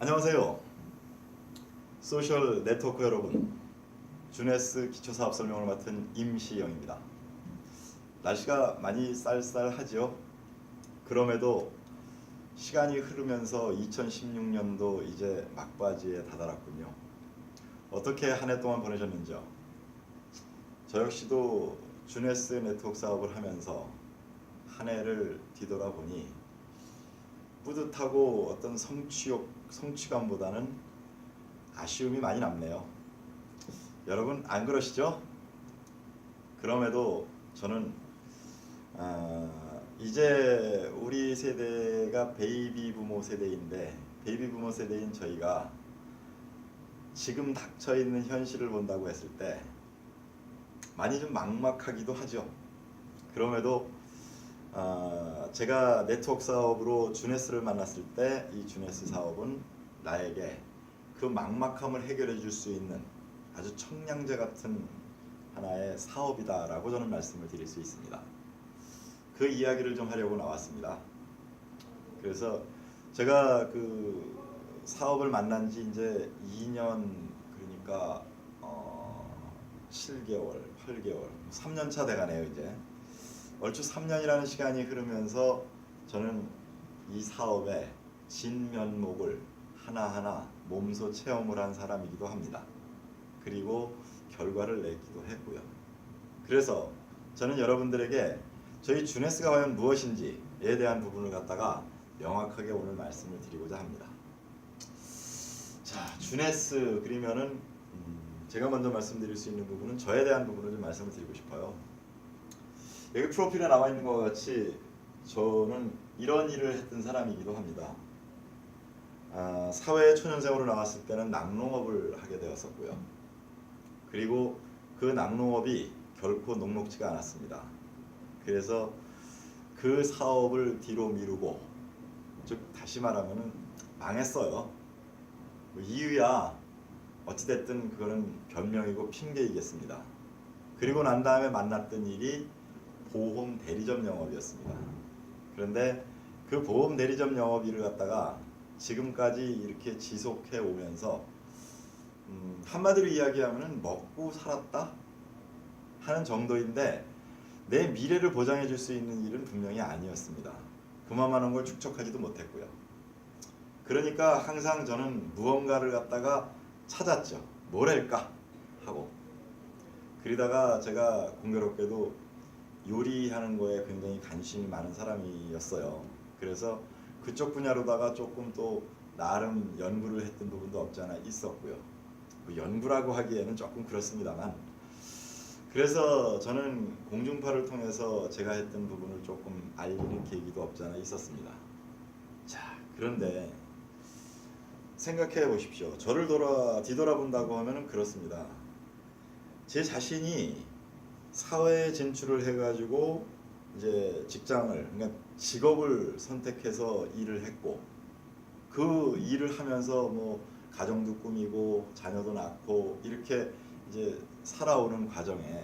안녕하세요. 소셜 네트워크 여러분, 주네스 기초사업 설명을 맡은 임시영입니다. 날씨가 많이 쌀쌀하지요. 그럼에도 시간이 흐르면서 2016년도 이제 막바지에 다다랐군요. 어떻게 한 해 동안 보내셨는지요? 저 역시도 주네스 네트워크 사업을 하면서 한 해를 뒤돌아보니 뿌듯하고 어떤 성취감보다는 아쉬움이 많이 남네요. 여러분 안 그러시죠? 그럼에도 저는 이제 우리 세대가 베이비 부모 세대인데, 베이비 부모 세대인 저희가 지금 닥쳐 있는 현실을 본다고 했을 때 많이 좀 막막하기도 하죠. 그럼에도 제가 네트워크 사업으로 주네스를 만났을 때 이 주네스 사업은 나에게 그 막막함을 해결해 줄 수 있는 아주 청량제 같은 하나의 사업이다라고 저는 말씀을 드릴 수 있습니다. 그 이야기를 좀 하려고 나왔습니다. 그래서 제가 그 사업을 만난 지 이제 2년, 그러니까 7개월, 8개월, 3년 차 돼가네요. 이제 얼추 3년이라는 시간이 흐르면서 저는 이 사업의 진면목을 하나하나 몸소 체험을 한 사람이기도 합니다. 그리고 결과를 내기도 했고요. 그래서 저는 여러분들에게 저희 주네스가 과연 무엇인지에 대한 부분을 갖다가 명확하게 오늘 말씀을 드리고자 합니다. 자, 주네스 그러면은 제가 먼저 말씀드릴 수 있는 부분은 저에 대한 부분을 좀 말씀을 드리고 싶어요. 여기 프로필에 나와 있는 것 같이 저는 이런 일을 했던 사람이기도 합니다. 사회 초년생으로 나왔을 때는 낙농업을 하게 되었었고요. 그리고 그 낙농업이 결코 녹록지가 않았습니다. 그래서 그 사업을 뒤로 미루고, 즉 다시 말하면은 망했어요. 뭐 이유야 어찌됐든 그거는 변명이고 핑계이겠습니다. 그리고 난 다음에 만났던 일이 보험 대리점 영업이었습니다. 그런데 그 보험 대리점 영업 일을 갖다가 지금까지 이렇게 지속해 오면서 한마디로 이야기하면 먹고 살았다 하는 정도인데, 내 미래를 보장해 줄 수 있는 일은 분명히 아니었습니다. 그만한 걸 축적하지도 못했고요. 그러니까 항상 저는 무언가를 갖다가 찾았죠. 뭘 할까 하고. 그러다가 제가 공교롭게도 요리하는 거에 굉장히 관심이 많은 사람이었어요. 그래서 그쪽 분야로다가 조금 또 나름 연구를 했던 부분도 없지 않아 있었고요. 뭐 연구라고 하기에는 조금 그렇습니다만, 그래서 저는 공중파를 통해서 제가 했던 부분을 조금 알리는 계기도 없지 않아 있었습니다. 자, 그런데 생각해 보십시오. 저를 뒤돌아본다고 하면은 그렇습니다. 제 자신이 사회에 진출을 해가지고 이제 직장을, 그러니까 직업을 선택해서 일을 했고, 그 일을 하면서 뭐 가정도 꾸미고 자녀도 낳고 이렇게 이제 살아오는 과정에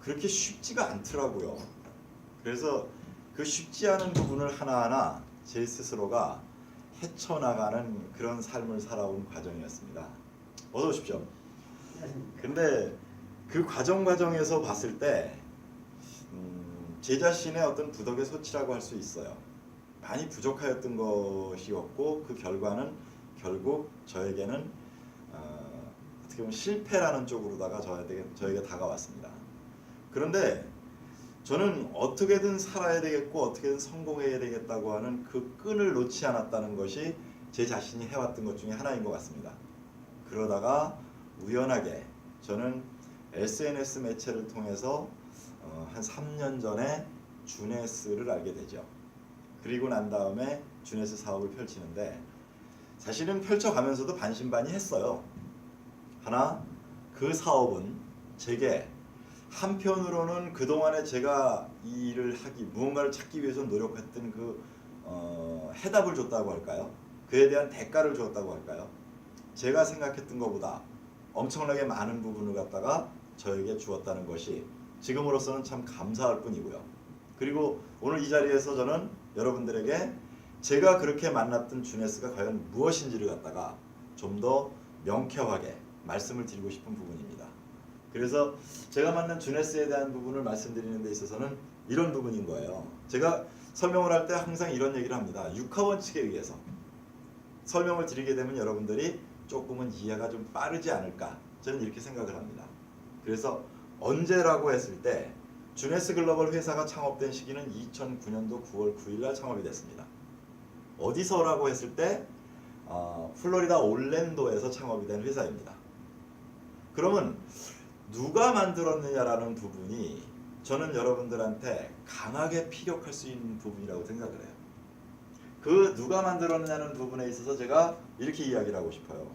그렇게 쉽지가 않더라고요. 그래서 그 쉽지 않은 부분을 하나하나 제 스스로가 헤쳐나가는 그런 삶을 살아온 과정이었습니다. 어서 오십시오. 근데 그 과정에서 봤을 때 제 자신의 어떤 부덕의 소치라고 할 수 있어요. 많이 부족하였던 것이었고, 그 결과는 결국 저에게는 어떻게 보면 실패라는 쪽으로다가 저에게 다가왔습니다. 그런데 저는 어떻게든 살아야 되겠고 어떻게든 성공해야 되겠다고 하는 그 끈을 놓지 않았다는 것이 제 자신이 해왔던 것 중에 하나인 것 같습니다. 그러다가 우연하게 저는 SNS 매체를 통해서 한 3년 전에 주네스를 알게 되죠. 그리고 난 다음에 주네스 사업을 펼치는데, 사실은 펼쳐가면서도 반신반의했어요. 하나, 그 사업은 제게 한편으로는 그동안에 제가 이 일을 무언가를 찾기 위해서 노력했던 그 해답을 줬다고 할까요? 그에 대한 대가를 줬다고 할까요? 제가 생각했던 것보다 엄청나게 많은 부분을 갖다가 저에게 주었다는 것이 지금으로서는 참 감사할 뿐이고요. 그리고 오늘 이 자리에서 저는 여러분들에게 제가 그렇게 만났던 주네스가 과연 무엇인지를 갖다가 좀 더 명쾌하게 말씀을 드리고 싶은 부분입니다. 그래서 제가 만난 주네스에 대한 부분을 말씀드리는 데 있어서는 이런 부분인 거예요. 제가 설명을 할 때 항상 이런 얘기를 합니다. 육하원칙에 의해서 설명을 드리게 되면 여러분들이 조금은 이해가 좀 빠르지 않을까, 저는 이렇게 생각을 합니다. 그래서 언제라고 했을 때 주네스 글로벌 회사가 창업된 시기는 2009년도 9월 9일 날 창업이 됐습니다. 어디서라고 했을 때 플로리다 올랜도에서 창업이 된 회사입니다. 그러면 누가 만들었느냐라는 부분이 저는 여러분들한테 강하게 피력할 수 있는 부분이라고 생각을 해요. 그 누가 만들었느냐는 부분에 있어서 제가 이렇게 이야기를 하고 싶어요.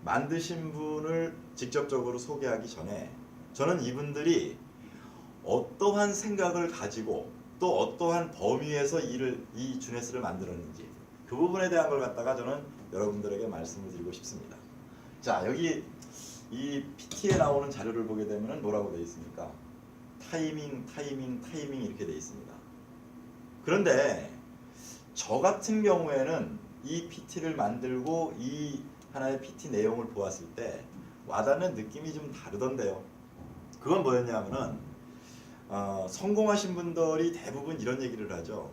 만드신 분을 직접적으로 소개하기 전에 저는 이분들이 어떠한 생각을 가지고 또 어떠한 범위에서 이 주네스를 만들었는지 그 부분에 대한 걸 갖다가 저는 여러분들에게 말씀을 드리고 싶습니다. 자, 여기 이 PT에 나오는 자료를 보게 되면 뭐라고 되어 있습니까? 타이밍 이렇게 되어 있습니다. 그런데 저 같은 경우에는 이 PT를 만들고 이 하나의 PT 내용을 보았을 때 와닿는 느낌이 좀 다르던데요. 그건 뭐였냐면은 성공하신 분들이 대부분 이런 얘기를 하죠.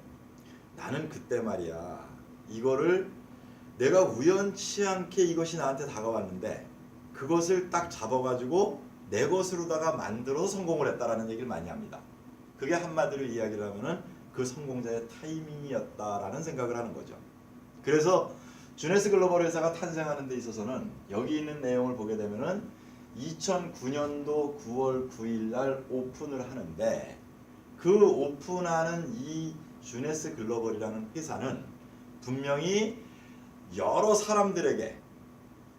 나는 그때 말이야 이거를 내가 우연치 않게 이것이 나한테 다가왔는데 그것을 딱 잡아가지고 내 것으로다가 만들어서 성공을 했다라는 얘기를 많이 합니다. 그게 한마디로 이야기를 하면은 그 성공자의 타이밍이었다라는 생각을 하는 거죠. 그래서 주네스 글로벌 회사가 탄생하는 데 있어서는 여기 있는 내용을 보게 되면은 2009년도 9월 9일 날 오픈을 하는데 그 오픈하는 이 주네스 글로벌이라는 회사는 분명히 여러 사람들에게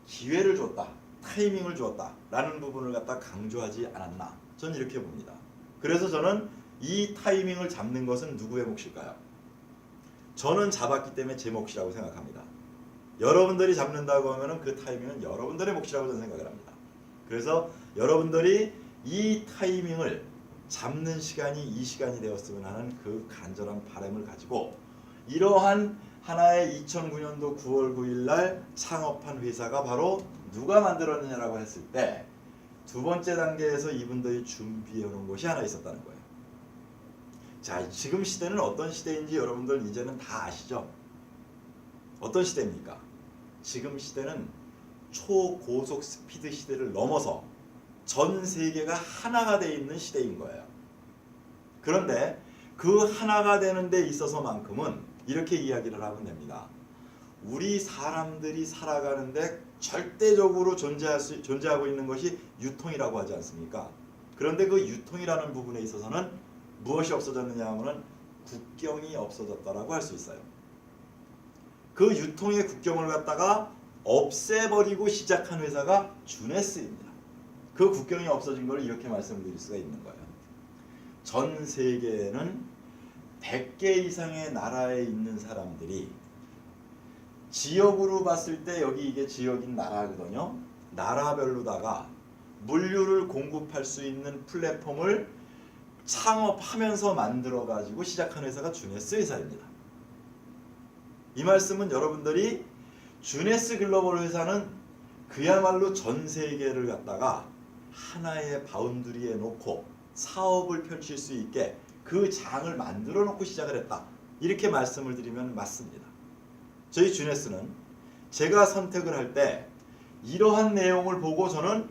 기회를 줬다, 타이밍을 주었다 라는 부분을 갖다 강조하지 않았나, 저는 이렇게 봅니다. 그래서 저는 이 타이밍을 잡는 것은 누구의 몫일까요? 저는 잡았기 때문에 제 몫이라고 생각합니다. 여러분들이 잡는다고 하면 그 타이밍은 여러분들의 몫이라고 저는 생각을 합니다. 그래서 여러분들이 이 타이밍을 잡는 시간이 이 시간이 되었으면 하는 그 간절한 바람을 가지고 이러한 하나의 2009년도 9월 9일 날 창업한 회사가 바로 누가 만들었느냐라고 했을 때 두 번째 단계에서 이분들이 준비해 놓은 것이 하나 있었다는 거예요. 자, 지금 시대는 어떤 시대인지 여러분들 이제는 다 아시죠? 어떤 시대입니까? 지금 시대는 초고속 스피드 시대를 넘어서 전 세계가 하나가 되어 있는 시대인 거예요. 그런데 그 하나가 되는 데 있어서만큼은 이렇게 이야기를 하면 됩니다. 우리 사람들이 살아가는데 절대적으로 존재하고 있는 것이 유통이라고 하지 않습니까? 그런데 그 유통이라는 부분에 있어서는 무엇이 없어졌느냐 하면 국경이 없어졌다라고 할 수 있어요. 그 유통의 국경을 갖다가 없애버리고 시작한 회사가 주네스입니다. 그 국경이 없어진 걸 이렇게 말씀드릴 수가 있는 거예요. 전 세계에는 100개 이상의 나라에 있는 사람들이 지역으로 봤을 때 여기 이게 지역인 나라거든요. 나라별로다가 물류를 공급할 수 있는 플랫폼을 창업하면서 만들어 가지고 시작한 회사가 주네스 회사입니다. 이 말씀은 여러분들이 주네스 글로벌 회사는 그야말로 전 세계를 갖다가 하나의 바운드리에 놓고 사업을 펼칠 수 있게 그 장을 만들어 놓고 시작을 했다. 이렇게 말씀을 드리면 맞습니다. 저희 주네스는 제가 선택을 할 때 이러한 내용을 보고 저는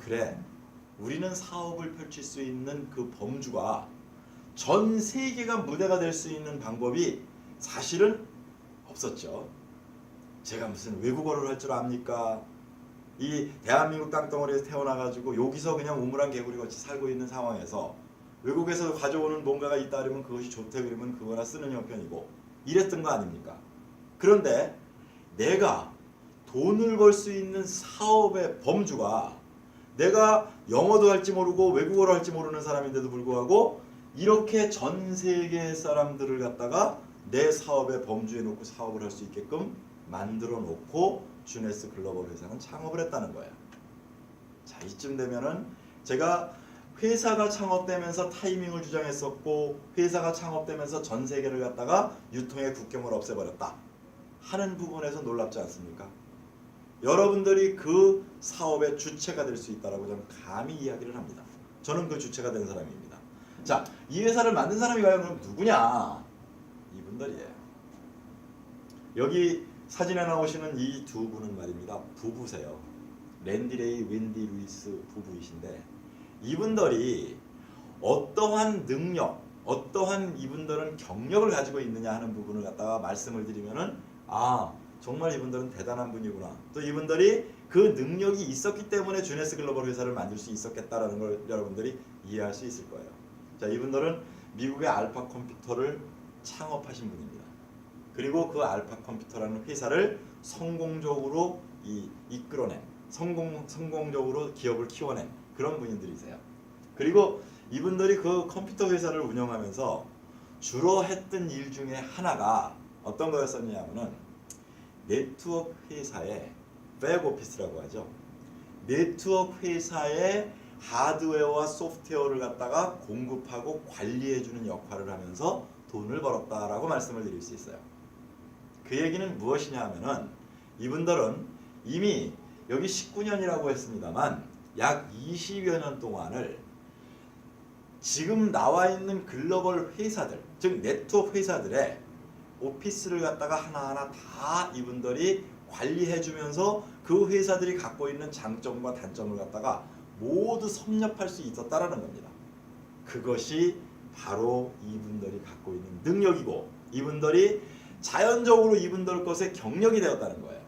그래, 우리는 사업을 펼칠 수 있는 그 범주가 전 세계가 무대가 될 수 있는 방법이 사실은 없었죠. 제가 무슨 외국어를 할 줄 압니까? 이 대한민국 땅덩어리에서 태어나가지고 여기서 그냥 우물안 개구리같이 살고 있는 상황에서 외국에서 가져오는 뭔가가 있다 그러면 그것이 좋대 그러면 그거나 쓰는 형편이고 이랬던 거 아닙니까? 그런데 내가 돈을 벌 수 있는 사업의 범주가 내가 영어도 할지 모르고 외국어를 할지 모르는 사람인데도 불구하고 이렇게 전 세계 사람들을 갖다가 내 사업의 범주에 놓고 사업을 할 수 있게끔 만들어 놓고 주네스 글로벌 회사는 창업을 했다는 거예요. 자, 이쯤 되면은 제가 회사가 창업되면서 타이밍을 주장했었고 회사가 창업되면서 전 세계를 갖다가 유통의 국경을 없애버렸다 하는 부분에서 놀랍지 않습니까? 여러분들이 그 사업의 주체가 될 수 있다라고 저는 감히 이야기를 합니다. 저는 그 주체가 된 사람입니다. 자, 이 회사를 만든 사람이 과연 그럼 누구냐? 이분들이에요. 여기 사진에 나오시는 이 두 분은 말입니다. 부부세요. 랜디 레이, 웬디 루이스 부부이신데 이분들이 어떠한 능력, 어떠한 이분들은 경력을 가지고 있느냐 하는 부분을 갖다가 말씀을 드리면은 아 정말 이분들은 대단한 분이구나. 또 이분들이 그 능력이 있었기 때문에 주네스 글로벌 회사를 만들 수 있었겠다라는 걸 여러분들이 이해할 수 있을 거예요. 자, 이분들은 미국의 알파 컴퓨터를 창업하신 분입니다. 그리고 그 알파 컴퓨터라는 회사를 성공적으로 이끌어낸, 성공적으로 기업을 키워낸 그런 분들이세요. 그리고 이분들이 그 컴퓨터 회사를 운영하면서 주로 했던 일 중에 하나가 어떤 거였었냐면은 네트워크 회사의 백오피스라고 하죠. 네트워크 회사의 하드웨어와 소프트웨어를 갖다가 공급하고 관리해주는 역할을 하면서 돈을 벌었다라고 말씀을 드릴 수 있어요. 그 얘기는 무엇이냐 하면은 이분들은 이미 여기 19년이라고 했습니다만 약 20여 년 동안을 지금 나와 있는 글로벌 회사들, 즉 네트워크 회사들의 오피스를 갖다가 하나하나 다 이분들이 관리해주면서 그 회사들이 갖고 있는 장점과 단점을 갖다가 모두 섭렵할 수 있었다라는 겁니다. 그것이 바로 이분들이 갖고 있는 능력이고 이분들이 자연적으로 이분들 것의 경력이 되었다는 거예요.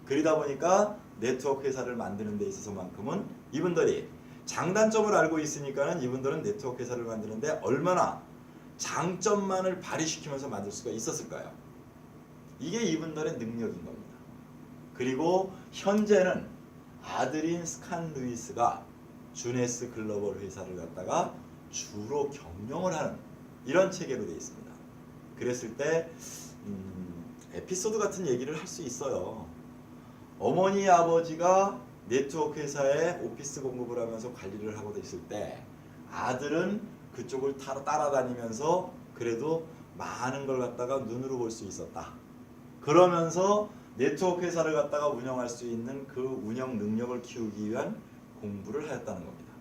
그러다 보니까 네트워크 회사를 만드는 데 있어서만큼은 이분들이 장단점을 알고 있으니까는 이분들은 네트워크 회사를 만드는데 얼마나 장점만을 발휘시키면서 만들 수가 있었을까요? 이게 이분들의 능력인 겁니다. 그리고 현재는 아들인 스칸 루이스가 주네스 글로벌 회사를 갖다가 주로 경영을 하는 이런 체계로 되어 있습니다. 그랬을 때 에피소드 같은 얘기를 할 수 있어요. 어머니 아버지가 네트워크 회사에 오피스 공급을 하면서 관리를 하고 있을 때 아들은 그쪽을 따라다니면서 그래도 많은 걸 갖다가 눈으로 볼 수 있었다. 그러면서 네트워크 회사를 갖다가 운영할 수 있는 그 운영 능력을 키우기 위한 공부를 하였다는 겁니다.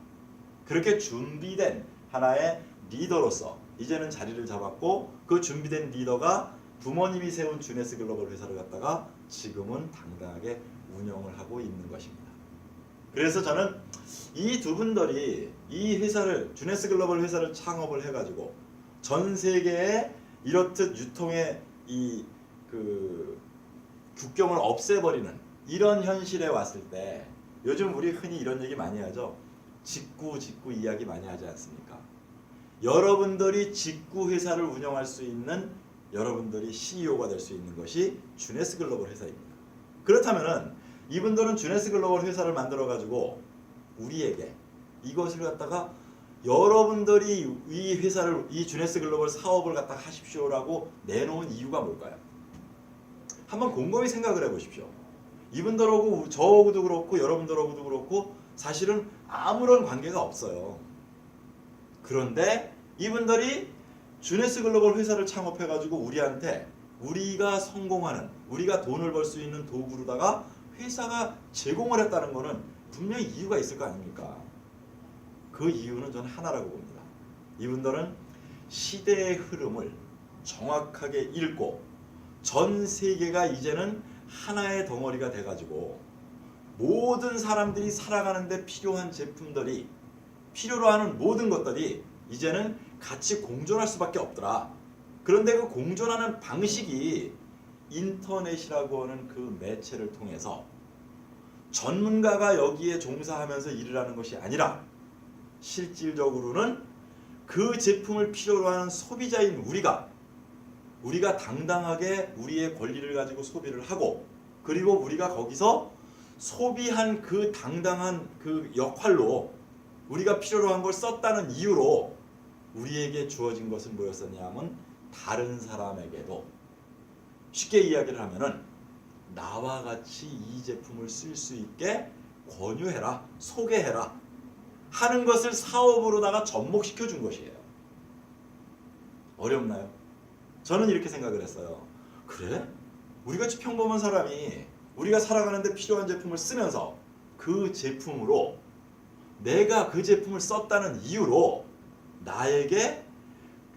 그렇게 준비된 하나의 리더로서 이제는 자리를 잡았고 그 준비된 리더가 부모님이 세운 주네스 글로벌 회사를 갖다가 지금은 당당하게 운영을 하고 있는 것입니다. 그래서 저는 이 두 분들이 이 회사를 주네스 글로벌 회사를 창업을 해가지고 전 세계에 이렇듯 유통의 국경을 없애버리는 이런 현실에 왔을 때 요즘 우리 흔히 이런 얘기 많이 하죠. 직구 이야기 많이 하지 않습니까? 여러분들이 직구 회사를 운영할 수 있는 여러분들이 CEO가 될 수 있는 것이 주네스 글로벌 회사입니다. 그렇다면은 이분들은 주네스 글로벌 회사를 만들어 가지고 우리에게 이것을 갖다가 여러분들이 이 회사를 이 주네스 글로벌 사업을 갖다가 하십시오라고 내놓은 이유가 뭘까요? 한번 곰곰이 생각을 해보십시오. 이분들하고 저하고도 그렇고 여러분들하고도 그렇고 사실은 아무런 관계가 없어요. 그런데 이분들이 주네스 글로벌 회사를 창업해가지고 우리한테 우리가 성공하는 우리가 돈을 벌 수 있는 도구로다가 회사가 제공을 했다는 것은 분명히 이유가 있을 거 아닙니까? 그 이유는 저는 하나라고 봅니다. 이분들은 시대의 흐름을 정확하게 읽고 전 세계가 이제는 하나의 덩어리가 돼가지고 모든 사람들이 살아가는데 필요한 제품들이 필요로 하는 모든 것들이 이제는 같이 공존할 수밖에 없더라. 그런데 그 공존하는 방식이 인터넷이라고 하는 그 매체를 통해서 전문가가 여기에 종사하면서 일을 하는 것이 아니라 실질적으로는 그 제품을 필요로 하는 소비자인 우리가 당당하게 우리의 권리를 가지고 소비를 하고 그리고 우리가 거기서 소비한 그 당당한 그 역할로 우리가 필요로 한 걸 썼다는 이유로 우리에게 주어진 것은 뭐였었냐면 다른 사람에게도 쉽게 이야기를 하면은 나와 같이 이 제품을 쓸 수 있게 권유해라, 소개해라. 하는 것을 사업으로다가 접목시켜 준 것이에요. 어렵나요? 저는 이렇게 생각을 했어요. 그래? 우리같이 평범한 사람이 우리가 살아가는데 필요한 제품을 쓰면서 그 제품으로 내가 그 제품을 썼다는 이유로 나에게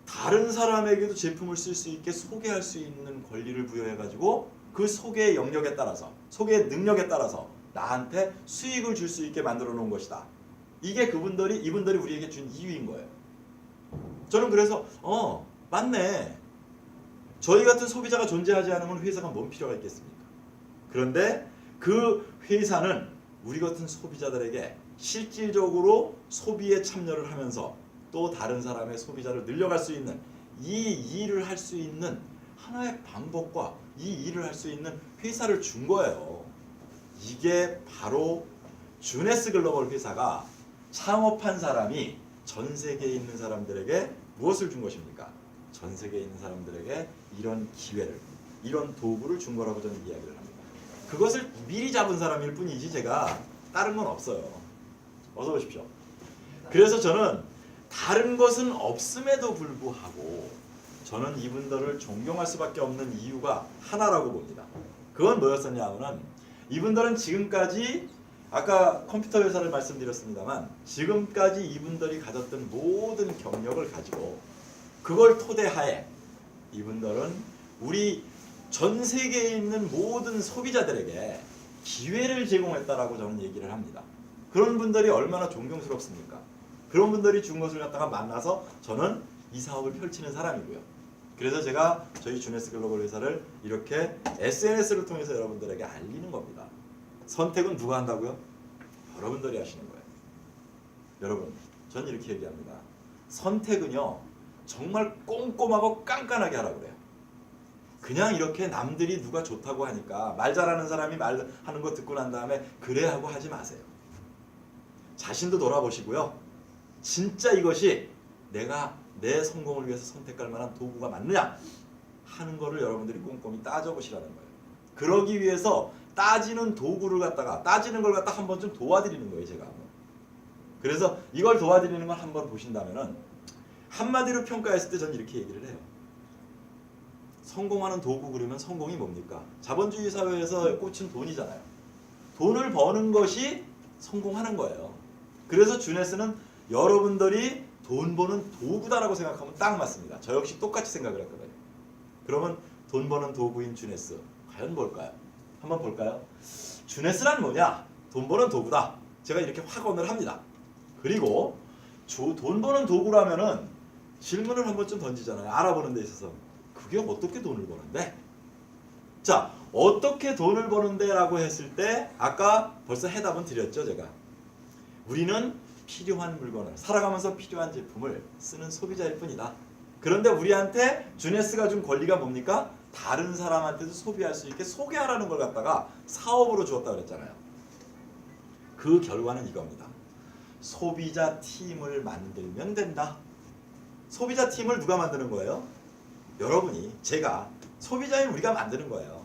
다른 사람에게도 제품을 쓸 수 있게 소개할 수 있는 권리를 부여해가지고 그 소개의 영역에 따라서 소개의 능력에 따라서 나한테 수익을 줄 수 있게 만들어 놓은 것이다. 이게 이분들이 우리에게 준 이유인 거예요. 저는 그래서 맞네. 저희 같은 소비자가 존재하지 않으면 회사가 뭔 필요가 있겠습니까? 그런데 그 회사는 우리 같은 소비자들에게 실질적으로 소비에 참여를 하면서 또 다른 사람의 소비자를 늘려갈 수 있는 이 일을 할 수 있는 하나의 방법과 이 일을 할 수 있는 회사를 준 거예요. 이게 바로 주네스 글로벌 회사가 창업한 사람이 전 세계에 있는 사람들에게 무엇을 준 것입니까? 전 세계에 있는 사람들에게 이런 기회를, 이런 도구를 준 거라고 저는 이야기를 합니다. 그것을 미리 잡은 사람일 뿐이지 제가 다른 건 없어요. 어서 오십시오. 그래서 저는 다른 것은 없음에도 불구하고 저는 이분들을 존경할 수밖에 없는 이유가 하나라고 봅니다. 그건 뭐였었냐 하면 이분들은 지금까지 아까 컴퓨터 회사를 말씀드렸습니다만 지금까지 이분들이 가졌던 모든 경력을 가지고 그걸 토대하에 이분들은 우리 전 세계에 있는 모든 소비자들에게 기회를 제공했다라고 저는 얘기를 합니다. 그런 분들이 얼마나 존경스럽습니까? 그런 분들이 준 것을 갖다가 만나서 저는 이 사업을 펼치는 사람이고요. 그래서 제가 저희 주네스 글로벌 회사를 이렇게 SNS를 통해서 여러분들에게 알리는 겁니다. 선택은 누가 한다고요? 여러분들이 하시는 거예요. 여러분, 전 이렇게 얘기합니다. 선택은요, 정말 꼼꼼하고 깐깐하게 하라고 그래요. 그냥 이렇게 남들이 누가 좋다고 하니까 말 잘하는 사람이 말하는 거 듣고 난 다음에 그래 하고 하지 마세요. 자신도 돌아보시고요. 진짜 이것이 내가 내 성공을 위해서 선택할 만한 도구가 맞느냐 하는 거를 여러분들이 꼼꼼히 따져보시라는 거예요. 그러기 위해서 따지는 도구를 갖다가 따지는 걸 갖다 한 번쯤 도와드리는 거예요, 제가. 그래서 이걸 도와드리는 걸 한번 보신다면은 한마디로 평가했을 때 저는 이렇게 얘기를 해요. 성공하는 도구 그러면 성공이 뭡니까? 자본주의 사회에서 꽃은 돈이잖아요. 돈을 버는 것이 성공하는 거예요. 그래서 주네스는 여러분들이 돈 버는 도구다라고 생각하면 딱 맞습니다. 저 역시 똑같이 생각을 했거든요. 그러면 돈 버는 도구인 주네스 과연 뭘까요? 한번 볼까요? 주네스란 뭐냐? 돈 버는 도구다. 제가 이렇게 확언을 합니다. 그리고 돈 버는 도구라면은 질문을 한 번쯤 던지잖아요. 알아보는 데 있어서 그게 어떻게 돈을 버는데? 자, 어떻게 돈을 버는데 라고 했을 때 아까 벌써 해답은 드렸죠, 제가. 우리는 필요한 물건을, 살아가면서 필요한 제품을 쓰는 소비자일 뿐이다. 그런데 우리한테 주네스가 준 권리가 뭡니까? 다른 사람한테도 소비할 수 있게 소개하라는 걸 갖다가 사업으로 주었다 그랬잖아요. 그 결과는 이겁니다. 소비자 팀을 만들면 된다. 소비자 팀을 누가 만드는 거예요? 여러분이, 제가, 소비자인 우리가 만드는 거예요.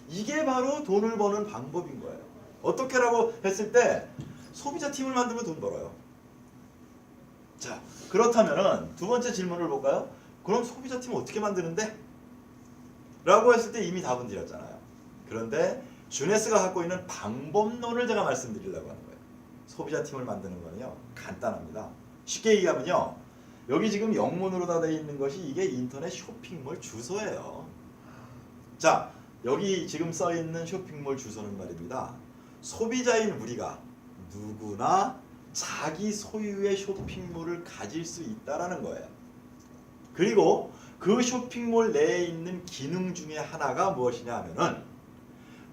이게 바로 돈을 버는 방법인 거예요. 어떻게라고 했을 때 소비자 팀을 만들면 돈 벌어요. 자, 그렇다면은 두 번째 질문을 볼까요? 그럼 소비자 팀을 어떻게 만드는데? 라고 했을 때 이미 답은 드렸잖아요. 그런데 주네스가 갖고 있는 방법론을 제가 말씀드리려고 하는 거예요. 소비자 팀을 만드는 거는요, 간단합니다. 쉽게 얘기하면요, 여기 지금 영문으로 다 되어 있는 것이 이게 인터넷 쇼핑몰 주소예요. 자, 여기 지금 써 있는 쇼핑몰 주소는 말입니다. 소비자인 우리가 누구나 자기 소유의 쇼핑몰을 가질 수 있다라는 거예요. 그리고 그 쇼핑몰 내에 있는 기능 중에 하나가 무엇이냐 하면은,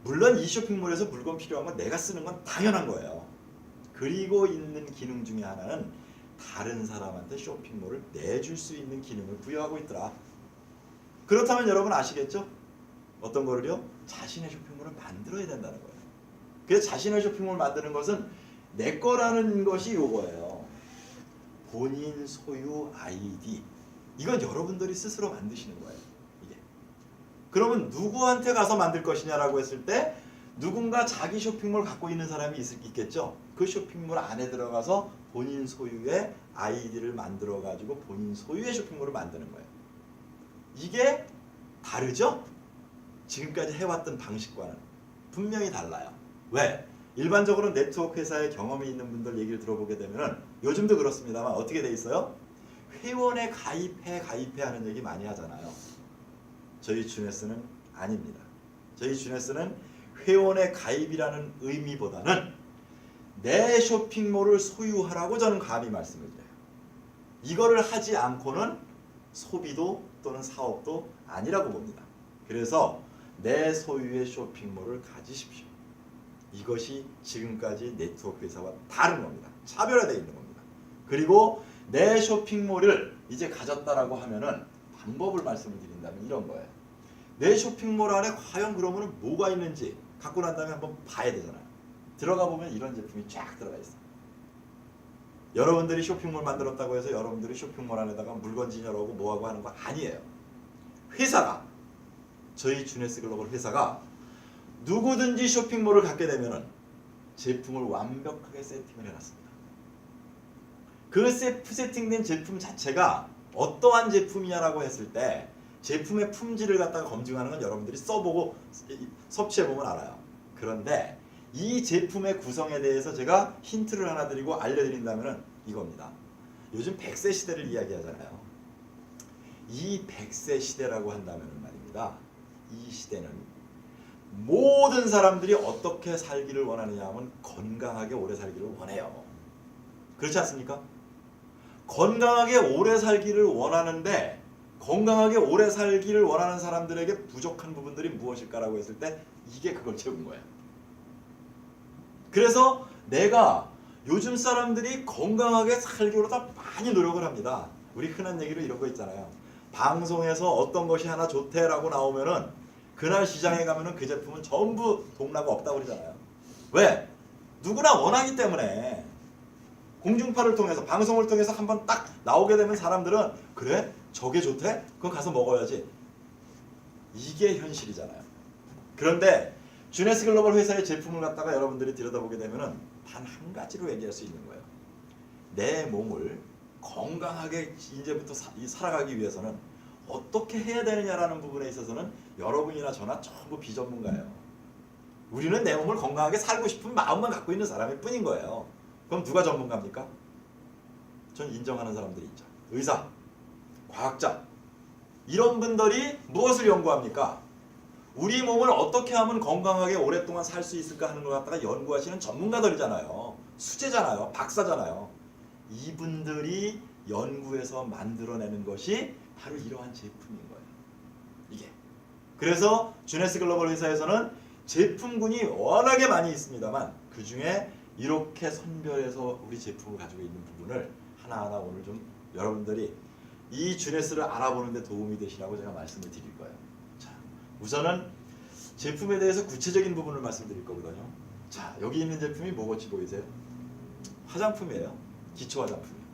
물론 이 쇼핑몰에서 물건 필요한 건 내가 쓰는 건 당연한 거예요. 그리고 있는 기능 중에 하나는 다른 사람한테 쇼핑몰을 내줄 수 있는 기능을 부여하고 있더라. 그렇다면 여러분 아시겠죠? 어떤 거를요? 자신의 쇼핑몰을 만들어야 된다는 거예요. 그래서 자신의 쇼핑몰을 만드는 것은 내 거라는 것이 요거예요. 본인 소유 아이디. 이건 여러분들이 스스로 만드시는 거예요. 이게. 그러면 누구한테 가서 만들 것이냐라고 했을 때 누군가 자기 쇼핑몰 갖고 있는 사람이 있겠죠. 그 쇼핑몰 안에 들어가서 본인 소유의 아이디를 만들어 가지고 본인 소유의 쇼핑몰을 만드는 거예요. 이게 다르죠? 지금까지 해왔던 방식과는 분명히 달라요. 왜? 일반적으로 네트워크 회사의 경험이 있는 분들 얘기를 들어보게 되면은 요즘도 그렇습니다만 어떻게 돼 있어요? 회원에 가입해 하는 얘기 많이 하잖아요. 저희 주네스는 아닙니다. 저희 주네스는 회원의 가입이라는 의미보다는 내 쇼핑몰을 소유하라고 저는 감히 말씀을 드려요. 이거를 하지 않고는 소비도 또는 사업도 아니라고 봅니다. 그래서 내 소유의 쇼핑몰을 가지십시오. 이것이 지금까지 네트워크 회사와 다른 겁니다. 차별화되어 있는 겁니다. 그리고 내 쇼핑몰을 이제 가졌다라고 하면은 방법을 말씀을 드린다면 이런 거예요. 내 쇼핑몰 안에 과연 그러면 뭐가 있는지 갖고 난 다음에 한번 봐야 되잖아요. 들어가 보면 이런 제품이 쫙 들어가 있어요. 여러분들이 쇼핑몰 만들었다고 해서 여러분들이 쇼핑몰 안에다가 물건 진열하고 뭐하고 하는 거 아니에요. 회사가, 저희 주네스 글로벌 회사가 누구든지 쇼핑몰을 갖게 되면은 제품을 완벽하게 세팅을 해놨습니다. 그 세팅된 제품 자체가 어떠한 제품이냐라고 했을 때 제품의 품질을 갖다가 검증하는 건 여러분들이 써보고 섭취해보면 알아요. 그런데 이 제품의 구성에 대해서 제가 힌트를 하나 드리고 알려드린다면 이겁니다. 요즘 100세 시대를 이야기하잖아요. 이 100세 시대라고 한다면 말입니다. 이 시대는 모든 사람들이 어떻게 살기를 원하느냐 하면 건강하게 오래 살기를 원해요. 그렇지 않습니까? 건강하게 오래 살기를 원하는데 건강하게 오래 살기를 원하는 사람들에게 부족한 부분들이 무엇일까라고 했을 때 이게 그걸 채운 거예요. 그래서 내가 요즘 사람들이 건강하게 살기로 다 많이 노력을 합니다. 우리 흔한 얘기로 이런 거 있잖아요. 방송에서 어떤 것이 하나 좋대라고 나오면은 그날 시장에 가면은 그 제품은 전부 동나고 없다고 그러잖아요. 왜? 누구나 원하기 때문에. 공중파를 통해서 방송을 통해서 한번 딱 나오게 되면 사람들은 그래? 저게 좋대? 그럼 가서 먹어야지. 이게 현실이잖아요. 그런데 주네스 글로벌 회사의 제품을 갖다가 여러분들이 들여다보게 되면은 단 한 가지로 얘기할 수 있는 거예요. 내 몸을 건강하게 이제부터 살아가기 위해서는 어떻게 해야 되느냐라는 부분에 있어서는 여러분이나 저나 전부 비전문가예요. 우리는 내 몸을 건강하게 살고 싶은 마음만 갖고 있는 사람일 뿐인 거예요. 그럼 누가 전문가입니까? 전 인정하는 사람들이 있죠. 의사, 과학자 이런 분들이 무엇을 연구합니까? 우리 몸을 어떻게 하면 건강하게 오랫동안 살 수 있을까 하는 걸 갖다가 연구하시는 전문가들이잖아요. 수제잖아요. 박사잖아요. 이분들이 연구해서 만들어내는 것이 바로 이러한 제품인 거예요. 이게. 그래서 주네스 글로벌 회사에서는 제품군이 워낙에 많이 있습니다만 그 중에 이렇게 선별해서 우리 제품을 가지고 있는 부분을 하나하나 오늘 좀 여러분들이 이 주네스를 알아보는 데 도움이 되시라고 제가 말씀을 드릴 거예요. 자, 우선은 제품에 대해서 구체적인 부분을 말씀드릴 거거든요. 자, 여기 있는 제품이 뭐같이 보이세요? 화장품이에요. 기초 화장품이에요.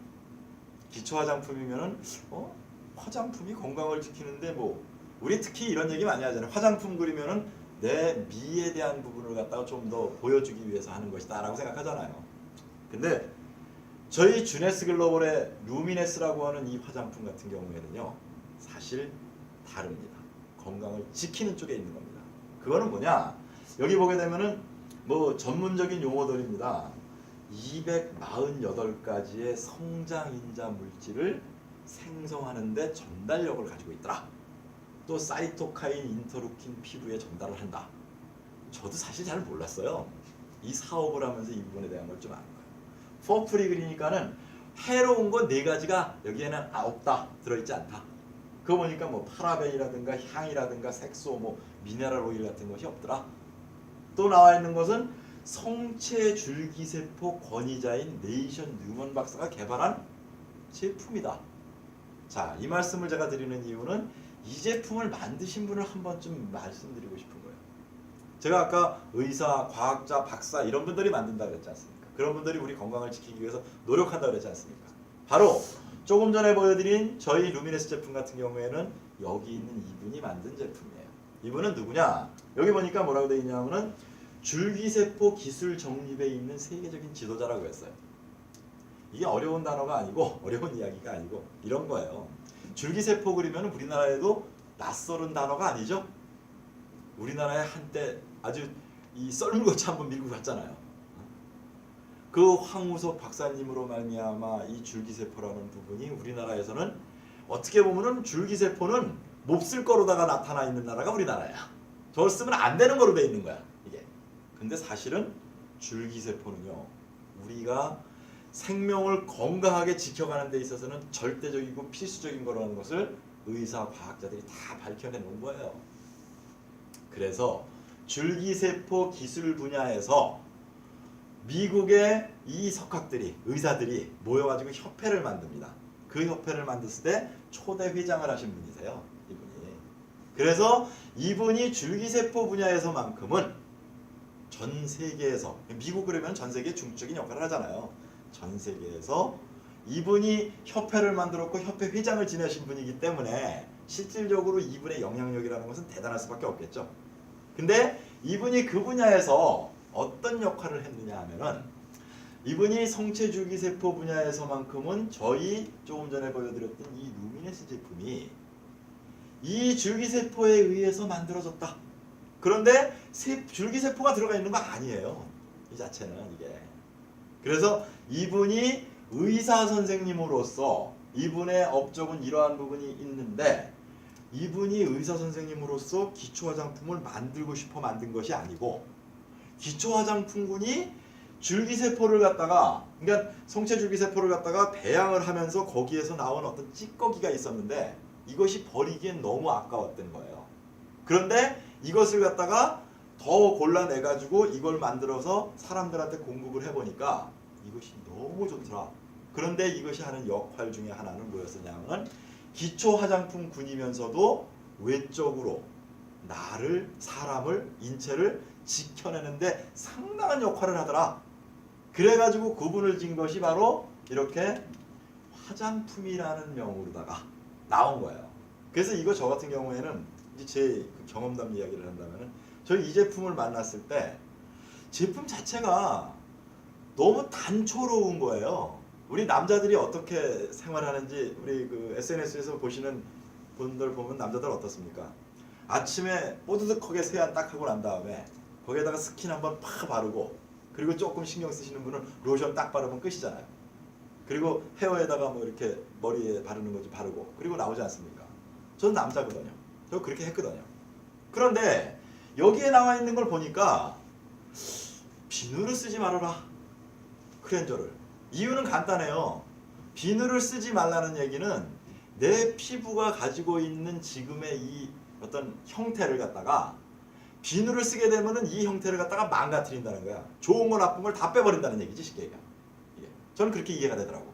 기초 화장품이면은 화장품이 건강을 지키는데 뭐 우리 특히 이런 얘기 많이 하잖아요. 화장품 그리면은 내 미에 대한 부분을 갖다가 좀 더 보여주기 위해서 하는 것이다 라고 생각하잖아요. 근데 저희 주네스 글로벌의 루미네스라고 하는 이 화장품 같은 경우에는요 사실 다릅니다. 건강을 지키는 쪽에 있는 겁니다. 그거는 뭐냐, 여기 보게 되면은 뭐 전문적인 용어들입니다. 248가지의 성장인자 물질을 생성하는 데 전달력을 가지고 있더라. 또 사이토카인, 인터루킨 피부에 전달을 한다. 저도 사실 잘 몰랐어요. 이 사업을 하면서 이 부분에 대한 걸 좀 아는 거예요. 포프리 그리니까는 해로운 거 4가지가 여기에는 없다, 들어있지 않다. 그거 보니까 뭐 파라벤이라든가 향이라든가 색소, 뭐 미네랄 오일 같은 것이 없더라. 또 나와 있는 것은 성체 줄기세포 권위자인 네이션 뉴먼 박사가 개발한 제품이다. 자, 이 말씀을 제가 드리는 이유는 이 제품을 만드신 분을 한 번쯤 말씀드리고 싶은 거예요. 제가 아까 의사, 과학자, 박사 이런 분들이 만든다 그랬지 않습니까? 그런 분들이 우리 건강을 지키기 위해서 노력한다 그랬지 않습니까? 바로 조금 전에 보여드린 저희 루미네스 제품 같은 경우에는 여기 있는 이분이 만든 제품이에요. 이분은 누구냐? 여기 보니까 뭐라고 되어 있냐면은 줄기세포 기술 정립에 있는 세계적인 지도자라고 했어요. 이게 어려운 단어가 아니고 어려운 이야기가 아니고 이런 거예요. 줄기세포 그리면 우리나라에도 낯설은 단어가 아니죠. 우리나라에 한때 아주 이 썰물같이 한번 밀고 갔잖아요. 그 황우석 박사님으로 말미암아 이 줄기세포라는 부분이 우리나라에서는 어떻게 보면은 줄기세포는 몹쓸 거로다가 나타나 있는 나라가 우리나라야. 저걸 쓰면 안 되는 거로 돼 있는 거야 이게. 근데 사실은 줄기세포는요, 우리가 생명을 건강하게 지켜가는 데 있어서는 절대적이고 필수적인 거라는 것을 의사 과학자들이 다 밝혀내 놓은 거예요. 그래서 줄기세포 기술 분야에서 미국의 이 석학들이, 의사들이 모여가지고 협회를 만듭니다. 그 협회를 만들었을 때 초대 회장을 하신 분이세요, 이분이. 그래서 이분이 줄기세포 분야에서만큼은 전 세계에서, 미국 그러면 전 세계에 중추적인 역할을 하잖아요. 전 세계에서 이분이 협회를 만들었고 협회 회장을 지내신 분이기 때문에 실질적으로 이분의 영향력이라는 것은 대단할 수밖에 없겠죠. 근데 이분이 그 분야에서 어떤 역할을 했느냐 하면은, 이분이 성체줄기세포 분야에서만큼은 저희 조금 전에 보여드렸던 이 루미네스 제품이 이 줄기세포에 의해서 만들어졌다. 그런데 줄기세포가 들어가 있는 거 아니에요, 이 자체는 이게. 그래서 이분이 의사 선생님으로서 이분의 업적은 이러한 부분이 있는데, 이분이 의사 선생님으로서 기초 화장품을 만들고 싶어 만든 것이 아니고, 기초 화장품군이 줄기세포를 갖다가, 그러니까 성체 줄기세포를 갖다가 배양을 하면서 거기에서 나온 어떤 찌꺼기가 있었는데 이것이 버리기엔 너무 아까웠던 거예요. 그런데 이것을 갖다가 더 골라내가지고 이걸 만들어서 사람들한테 공급을 해보니까 이것이 너무 좋더라. 그런데 이것이 하는 역할 중에 하나는 뭐였었냐면, 기초 화장품 군이면서도 외적으로 나를, 사람을, 인체를 지켜내는데 상당한 역할을 하더라. 그래가지고 구분을 지은 것이 바로 이렇게 화장품이라는 명으로다가 나온 거예요. 그래서 이거 저 같은 경우에는 이제 제 경험담 이야기를 한다면은, 저희 이 제품을 만났을 때 제품 자체가 너무 단초로운 거예요. 우리 남자들이 어떻게 생활하는지 우리 그 SNS에서 보시는 분들 보면 남자들 어떻습니까? 아침에 뽀드득하게 세안 딱 하고 난 다음에 거기에다가 스킨 한번 팍 바르고, 그리고 조금 신경 쓰시는 분은 로션 딱 바르면 끝이잖아요. 그리고 헤어에다가 뭐 이렇게 머리에 바르는 거 좀 바르고 그리고 나오지 않습니까? 저는 남자거든요. 저 그렇게 했거든요. 그런데 여기에 나와 있는 걸 보니까 비누를 쓰지 말아라, 클렌저를. 이유는 간단해요. 비누를 쓰지 말라는 얘기는 내 피부가 가지고 있는 지금의 이 어떤 형태를 갖다가 비누를 쓰게 되면은 이 형태를 갖다가 망가뜨린다는 거야. 좋은 거 나쁜 걸 다 빼버린다는 얘기지, 쉽게 얘기하면. 저는 그렇게 이해가 되더라고.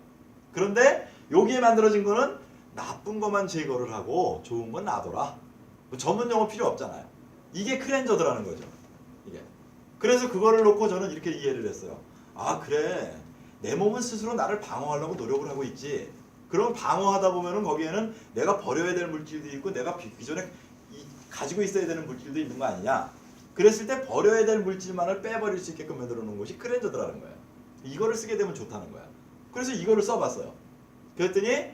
그런데 여기에 만들어진 거는 나쁜 것만 제거를 하고 좋은 건 놔둬라. 뭐 전문 용어 필요 없잖아요. 이게 클렌저더라는 거죠, 이게. 그래서 그거를 놓고 저는 이렇게 이해를 했어요. 아, 그래, 내 몸은 스스로 나를 방어하려고 노력을 하고 있지. 그럼 방어하다 보면은 거기에는 내가 버려야 될 물질도 있고 내가 기존에 가지고 있어야 되는 물질도 있는 거 아니냐. 그랬을 때 버려야 될 물질만을 빼버릴 수 있게끔 만들어 놓은 것이 클렌저더라는 거예요. 이거를 쓰게 되면 좋다는 거야. 그래서 이거를 써봤어요. 그랬더니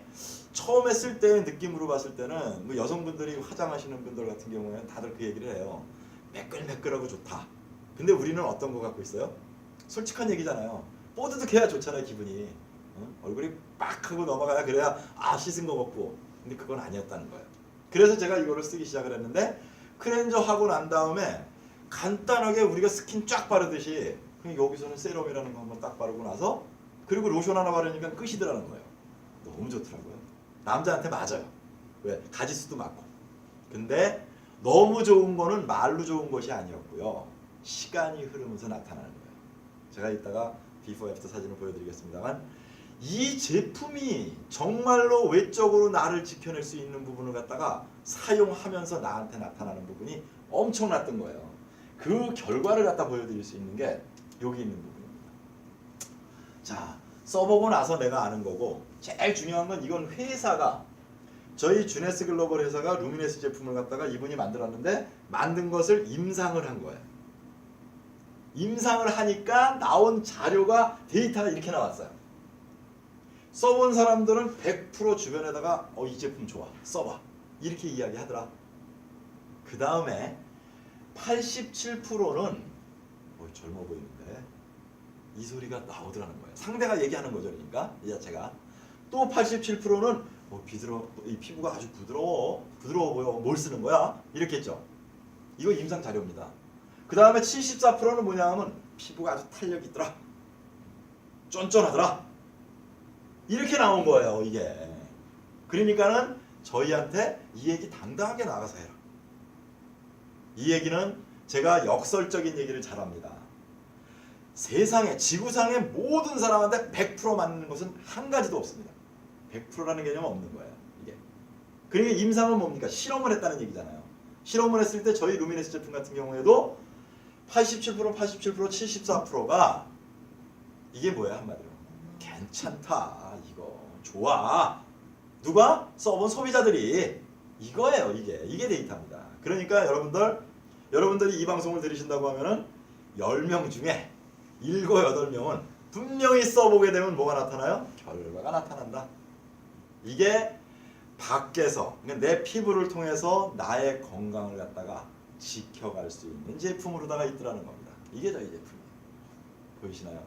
처음에 쓸 때 느낌으로 봤을 때는 뭐 여성분들이 화장하시는 분들 같은 경우에는 다들 그 얘기를 해요. 매끌매끌하고 좋다. 근데 우리는 어떤 거 갖고 있어요? 솔직한 얘기잖아요. 뽀드득해야 좋잖아요, 기분이. 얼굴이 빡 하고 넘어가야, 그래야 아, 씻은 거 같고. 근데 그건 아니었다는 거예요. 그래서 제가 이거를 쓰기 시작을 했는데, 클렌저 하고 난 다음에 간단하게 우리가 스킨 쫙 바르듯이 그냥 여기서는 세럼이라는 거 한번 딱 바르고 나서, 그리고 로션 하나 바르니까 끝이더라는 거예요. 너무 좋더라고요. 남자한테 맞아요. 왜? 가지수도 많고. 근데 너무 좋은 거는 말로 좋은 것이 아니었고요, 시간이 흐르면서 나타나는 거예요. 제가 이따가 비포 애프터 사진을 보여드리겠습니다만, 이 제품이 정말로 외적으로 나를 지켜낼 수 있는 부분을 갖다가 사용하면서 나한테 나타나는 부분이 엄청났던 거예요. 그 결과를 갖다 보여드릴 수 있는 게 여기 있는 부분입니다. 자, 써보고 나서 내가 아는 거고, 제일 중요한 건 이건 회사가, 저희 주네스 글로벌 회사가 루미네스 제품을 갖다가 이분이 만들었는데, 만든 것을 임상을 한 거예요. 임상을 하니까 나온 자료가, 데이터가 이렇게 나왔어요. 써본 사람들은 100% 주변에다가 이 제품 좋아, 써봐, 이렇게 이야기하더라. 그 다음에 87%는 젊어 보이는데 이 소리가 나오더라는 거예요. 상대가 얘기하는 거죠. 그러니까 이 자체가. 또 87%는 이 피부가 아주 부드러워 보여. 뭘 쓰는 거야? 이렇게 했죠. 이거 임상 자료입니다. 그 다음에 74%는 뭐냐 하면 피부가 아주 탄력이 있더라, 쫀쫀하더라, 이렇게 나온 거예요. 이게. 그러니까는 저희한테 이 얘기 당당하게 나가서 해라. 이 얘기는 제가 역설적인 얘기를 잘합니다. 세상에, 지구상의 모든 사람한테 100% 맞는 것은 한 가지도 없습니다. 100%라는 개념은 없는 거예요. 이게. 그러니까 임상은 뭡니까? 실험을 했다는 얘기잖아요. 실험을 했을 때 저희 루미네스 제품 같은 경우에도 87%, 74%가 이게 뭐야 한마디로? 괜찮다, 이거 좋아. 누가? 써본 소비자들이. 이거예요. 이게 데이터입니다. 그러니까 여러분들이 이 방송을 들으신다고 하면은 10명 중에 7, 8명은 분명히 써보게 되면 뭐가 나타나요? 결과가 나타난다. 이게 밖에서, 그러니까 내 피부를 통해서 나의 건강을 갖다가 지켜갈 수 있는 제품으로다가 있더라는 겁니다. 이게 저희 제품이에요. 보이시나요?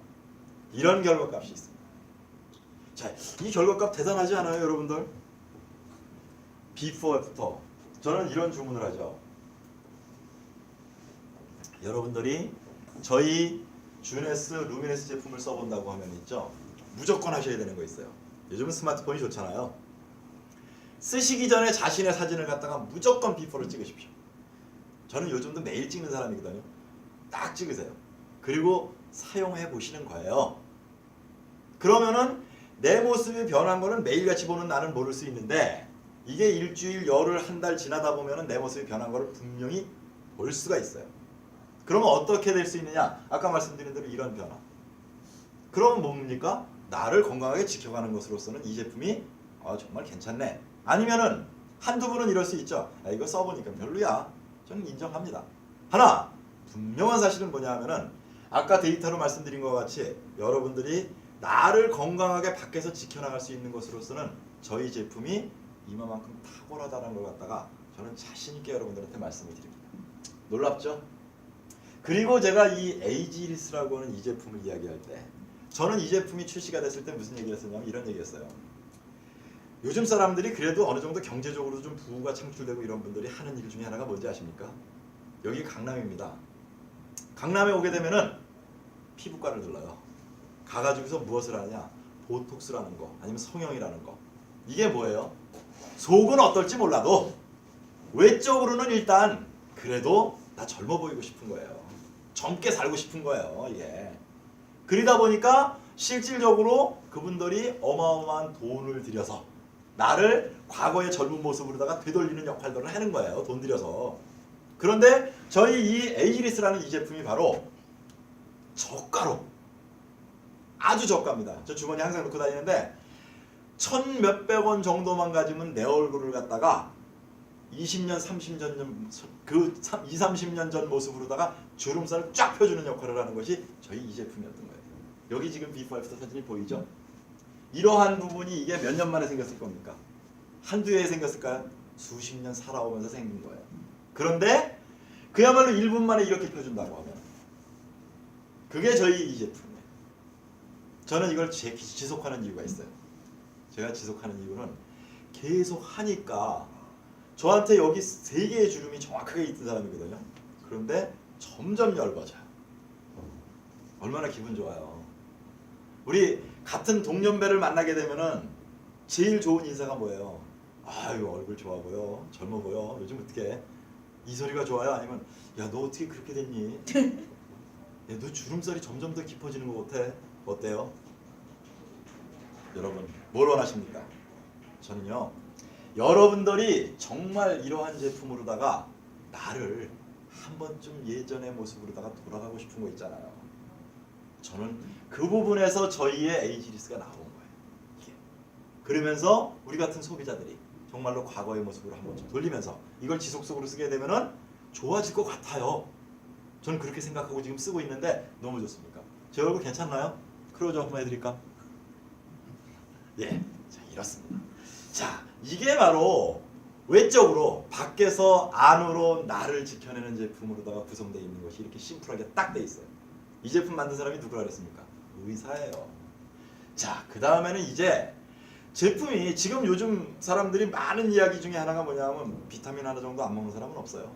이런 결과값이 있습니다. 자, 이 결과값 대단하지 않아요, 여러분들? 비포 애프터. 저는 이런 주문을 하죠. 여러분들이 저희 주네스 루미네스 제품을 써본다고 하면 있죠, 무조건 하셔야 되는 거 있어요. 요즘은 스마트폰이 좋잖아요. 쓰시기 전에 자신의 사진을 갖다가 무조건 비포를 찍으십시오. 저는 요즘도 매일 찍는 사람이거든요. 딱 찍으세요. 그리고 사용해 보시는 거예요. 그러면은 내 모습이 변한 거는 매일같이 보는 나는 모를 수 있는데, 이게 일주일, 열흘, 한 달 지나다 보면은 내 모습이 변한 거를 분명히 볼 수가 있어요. 그러면 어떻게 될 수 있느냐? 아까 말씀드린 대로 이런 변화. 그러면 뭡니까? 나를 건강하게 지켜가는 것으로서는 이 제품이 정말 괜찮네. 아니면은 한두 분은 이럴 수 있죠. 이거 써보니까 별로야. 저는 인정합니다. 하나, 분명한 사실은 뭐냐 하면은 아까 데이터로 말씀드린 것 같이 여러분들이 나를 건강하게 밖에서 지켜나갈 수 있는 것으로서는 저희 제품이 이만큼 탁월하다는 걸 갖다가 저는 자신있게 여러분들한테 말씀을 드립니다. 놀랍죠? 그리고 제가 이 에이지리스라고 하는 이 제품을 이야기할 때, 저는 이 제품이 출시가 됐을 때 무슨 얘기를 했었냐면 이런 얘기 했어요. 요즘 사람들이 그래도 어느 정도 경제적으로 좀 부가 창출되고 이런 분들이 하는 일 중에 하나가 뭔지 아십니까? 여기 강남입니다. 강남에 오게 되면은 피부과를 들러요. 가가지고서 무엇을 하냐? 보톡스라는 거, 아니면 성형이라는 거. 이게 뭐예요? 속은 어떨지 몰라도 외적으로는 일단 그래도 나 젊어 보이고 싶은 거예요. 젊게 살고 싶은 거예요. 예. 그러다 보니까 실질적으로 그분들이 어마어마한 돈을 들여서 나를 과거의 젊은 모습으로다가 되돌리는 역할들을 하는 거예요. 돈 들여서. 그런데 저희 이 에이지리스라는 이 제품이 바로 저가로, 아주 저가입니다. 저 주머니 항상 넣고 다니는데 1,000 몇백 원 정도만 가지면 내 얼굴을 갖다가 20년, 30년 전, 그 20, 30년 전 모습으로다가 주름살을 쫙 펴주는 역할을 하는 것이 저희 이 제품이었던 거예요. 여기 지금 비포 애프터 사진이 보이죠? 이러한 부분이 이게 몇 년 만에 생겼을 겁니까? 한두 해에 생겼을까요? 수십 년 살아오면서 생긴 거예요. 그런데 그야말로 1분 만에 이렇게 펴준다고 하면 그게 저희 이 제품이에요. 저는 이걸 지속하는 이유가 있어요. 제가 지속하는 이유는 계속 하니까 저한테 여기 3개의 주름이 정확하게 있던 사람이거든요. 그런데 점점 얇아져요. 얼마나 기분 좋아요. 우리 같은 동년배를 만나게 되면은 제일 좋은 인사가 뭐예요? 아유, 얼굴 좋아 보여, 젊어 보여, 요즘 어떻게 이 소리가 좋아요? 아니면 야, 너 어떻게 그렇게 됐니? 야, 너 주름살이 점점 더 깊어지는 것 같아. 어때요? 여러분 뭘 원하십니까? 저는요, 여러분들이 정말 이러한 제품으로다가 나를 한 번쯤 예전의 모습으로다가 돌아가고 싶은 거 있잖아요. 저는 그 부분에서 저희의 에이지리스가 나온 거예요. 이게. 그러면서 우리 같은 소비자들이 정말로 과거의 모습으로 한 번쯤 돌리면서 이걸 지속적으로 쓰게 되면은 좋아질 것 같아요. 저는 그렇게 생각하고 지금 쓰고 있는데 너무 좋습니까? 제 얼굴 괜찮나요? 크로즈 한번 해드릴까? 예, 자, 이렇습니다. 자, 이게 바로 외적으로 밖에서 안으로 나를 지켜내는 제품으로다가 구성되어 있는 것이 이렇게 심플하게 딱 돼 있어요. 이 제품 만든 사람이 누구라 그랬습니까? 의사예요. 자, 그 다음에는 이제 제품이 지금 요즘 사람들이 많은 이야기 중에 하나가 뭐냐면 비타민 하나 정도 안 먹는 사람은 없어요.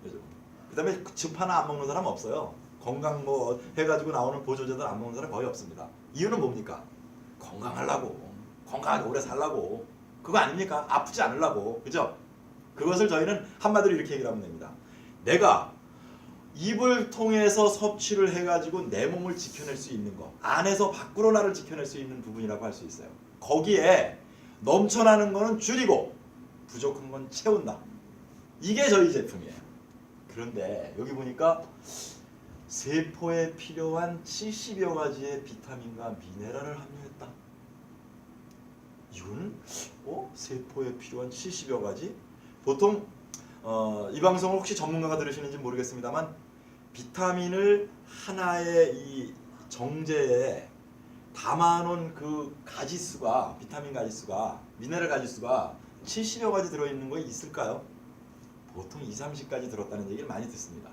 요즘. 그 다음에 즙 하나 안 먹는 사람 없어요. 건강 뭐 해가지고 나오는 보조제들 안 먹는 사람 거의 없습니다. 이유는 뭡니까? 건강하려고, 건강하게 오래 살라고, 그거 아닙니까? 아프지 않으려고, 그죠? 그것을 저희는 한마디로 이렇게 얘기를 하면 됩니다. 내가 입을 통해서 섭취를 해가지고 내 몸을 지켜낼 수 있는 거, 안에서 밖으로 나를 지켜낼 수 있는 부분이라고 할 수 있어요. 거기에 넘쳐나는 거는 줄이고 부족한 건 채운다. 이게 저희 제품이에요. 그런데 여기 보니까 세포에 필요한 70여 가지의 비타민과 미네랄을 함유했다. 이거는 세포에 필요한 70여 가지? 보통 이 방송을 혹시 전문가가 들으시는지 모르겠습니다만 비타민을 하나의 이 정제에 담아놓은 그 가지수가, 비타민 가지수가, 미네랄 가지수가 70여 가지 들어있는 거 있을까요? 보통 2, 30가지 들었다는 얘기를 많이 듣습니다.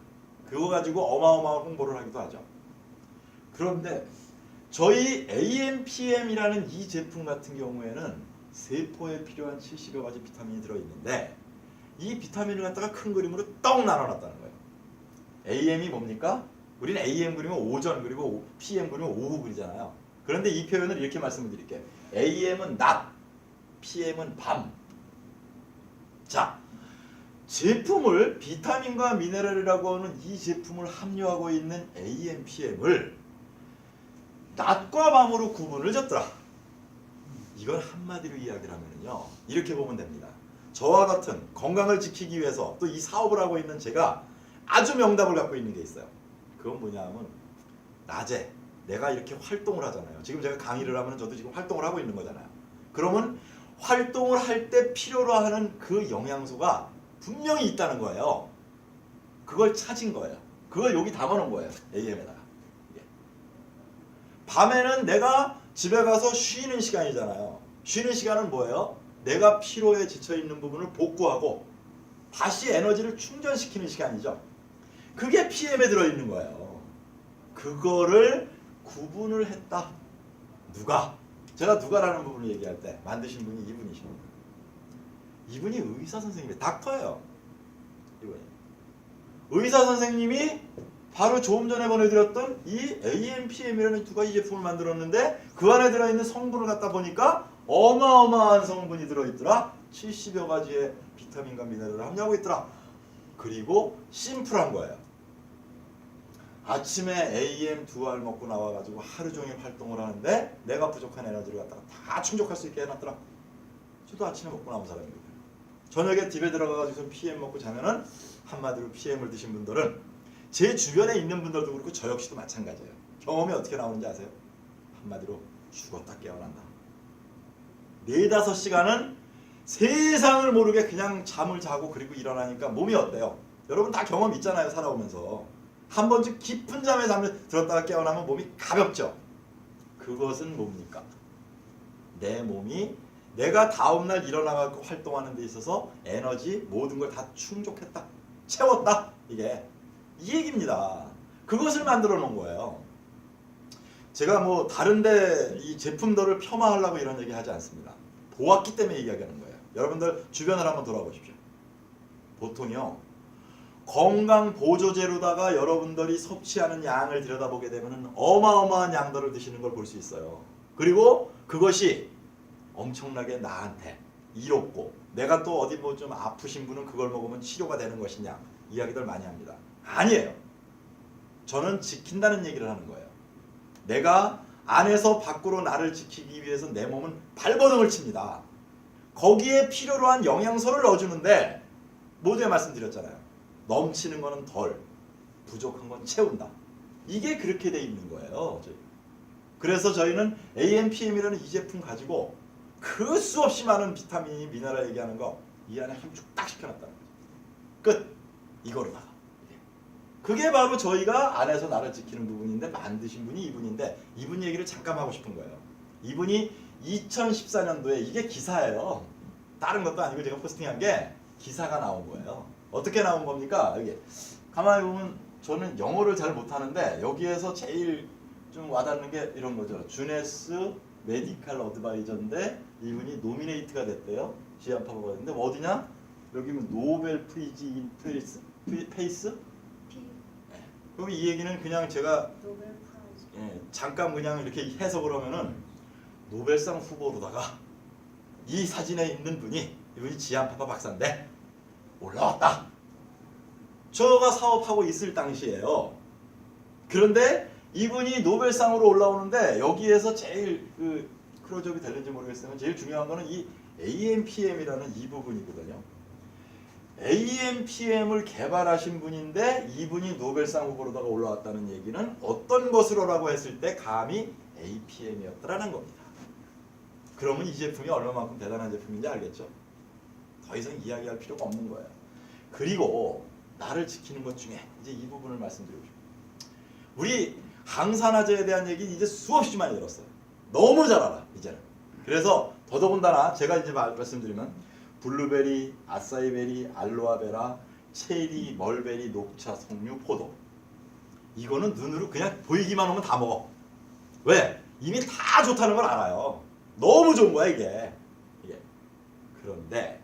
그거 가지고 어마어마한 홍보를 하기도 하죠. 그런데 저희 AMPM이라는 이 제품 같은 경우에는 세포에 필요한 70여 가지 비타민이 들어있는데 이 비타민을 갖다가 큰 그림으로 떡 나눠놨다는 거예요. AM이 뭡니까? 우리는 AM 그리면 오전 그리고 PM 그리면 오후 그리잖아요. 그런데 이 표현을 이렇게 말씀을 드릴게요. AM은 낮, PM은 밤. 자, 제품을 비타민과 미네랄이라고 하는 이 제품을 함유하고 있는 AMPM을 낮과 밤으로 구분을 졌더라. 이걸 한마디로 이야기를 하면요, 이렇게 보면 됩니다. 저와 같은 건강을 지키기 위해서 또 이 사업을 하고 있는 제가 아주 명답을 갖고 있는 게 있어요. 그건 뭐냐 하면 낮에 내가 이렇게 활동을 하잖아요. 지금 제가 강의를 하면 저도 지금 활동을 하고 있는 거잖아요. 그러면 활동을 할 때 필요로 하는 그 영양소가 분명히 있다는 거예요. 그걸 찾은 거예요. 그걸 여기 담아놓은 거예요. AM에다가. 밤에는 내가 집에 가서 쉬는 시간이잖아요. 쉬는 시간은 뭐예요? 내가 피로에 지쳐있는 부분을 복구하고 다시 에너지를 충전시키는 시간이죠. 그게 PM에 들어있는 거예요. 그거를 구분을 했다. 누가? 제가 누가라는 부분을 얘기할 때 만드신 분이 이분이십니다. 이분이 의사 선생님이에요. 닥터예요. 이분이. 의사 선생님이 바로 조금 전에 보내드렸던 이 AMPM이라는 두 가지 제품을 만들었는데 그 안에 들어있는 성분을 갖다 보니까 어마어마한 성분이 들어있더라. 70여 가지의 비타민과 미네랄을 함유하고 있더라. 그리고 심플한 거예요. 아침에 AM 두 알 먹고 나와가지고 하루 종일 활동을 하는데 내가 부족한 에너지를 갖다가 다 충족할 수 있게 해놨더라. 저도 아침에 먹고 나온 사람이거든요. 저녁에 집에 들어가가지고 PM 먹고 자면은 한마디로 PM을 드신 분들은 제 주변에 있는 분들도 그렇고 저 역시도 마찬가지예요. 경험이 어떻게 나오는지 아세요? 한마디로 죽었다 깨어난다. 4-5시간은 세상을 모르게 그냥 잠을 자고 그리고 일어나니까 몸이 어때요? 여러분 다 경험 있잖아요. 살아오면서. 한 번쯤 깊은 잠에 들었다가 깨어나면 몸이 가볍죠. 그것은 뭡니까? 내 몸이 내가 다음날 일어나서 활동하는 데 있어서 에너지 모든 걸 다 충족했다. 채웠다. 이게 이 얘기입니다. 그것을 만들어 놓은 거예요. 제가 뭐 다른데 이 제품들을 폄하하려고 이런 얘기 하지 않습니다. 보았기 때문에 이야기하는 거예요. 여러분들 주변을 한번 돌아보십시오. 보통요, 건강 보조제로다가 여러분들이 섭취하는 양을 들여다보게 되면 어마어마한 양들을 드시는 걸 볼 수 있어요. 그리고 그것이 엄청나게 나한테 이롭고 내가 또 어디 뭐 좀 아프신 분은 그걸 먹으면 치료가 되는 것이냐 이야기들 많이 합니다. 아니에요. 저는 지킨다는 얘기를 하는 거예요. 내가 안에서 밖으로 나를 지키기 위해서 내 몸은 발버둥을 칩니다. 거기에 필요로 한 영양소를 넣어주는데 모두에 말씀드렸잖아요. 넘치는 거는 덜, 부족한 건 채운다. 이게 그렇게 돼 있는 거예요. 그래서 저희는 AMPM이라는 이 제품 가지고 그 수없이 많은 비타민, 미네랄 얘기하는 거 이 안에 함축 딱 시켜놨다는 거죠. 끝. 이거로다가. 그게 바로 저희가 안에서 나를 지키는 부분인데 만드신 분이 이분인데 이분 얘기를 잠깐 하고 싶은 거예요. 이분이 2014년도에 이게 기사예요. 다른 것도 아니고 제가 포스팅한 게 기사가 나온 거예요. 어떻게 나온 겁니까? 여기 가만히 보면 저는 영어를 잘 못하는데 여기에서 제일 좀 와닿는 게 이런 거죠. 주네스 메디칼 어드바이저인데 이분이 노미네이트가 됐대요. 지안파고가 됐는데 어디냐? 여기 면 노벨 프리즈 인 페이스? 그럼 이 얘기는 그냥 제가 노벨 프라이즈. 잠깐 그냥 이렇게 해석을 하면은 노벨상 후보로다가 이 사진에 있는 분이 이분이 지안파파 박사인데 올라왔다. 저가 사업하고 있을 당시에요. 그런데 이분이 노벨상으로 올라오는데 여기에서 제일 클로즈업이 되는지 모르겠으면 제일 중요한 거는 이 AMPM이라는 이 부분이거든요. AMPM을 개발하신 분인데 이분이 노벨상 후보로다가 올라왔다는 얘기는 어떤 것으로라고 했을 때 감히 APM이었다라는 겁니다. 그러면 이 제품이 얼마만큼 대단한 제품인지 알겠죠? 더 이상 이야기할 필요가 없는 거예요. 그리고 나를 지키는 것 중에 이제 이 부분을 말씀드리고 싶어요. 우리 항산화제에 대한 얘기 이제 수없이 많이 들었어요. 너무 잘 알아 이제는. 그래서 더더군다나 제가 이제 말씀드리면 블루베리, 아사이베리, 알로아베라, 체리, 멀베리, 녹차, 석류, 포도. 이거는 눈으로 그냥 보이기만 하면 다 먹어. 왜? 이미 다 좋다는 걸 알아요. 너무 좋은 거야 이게. 그런데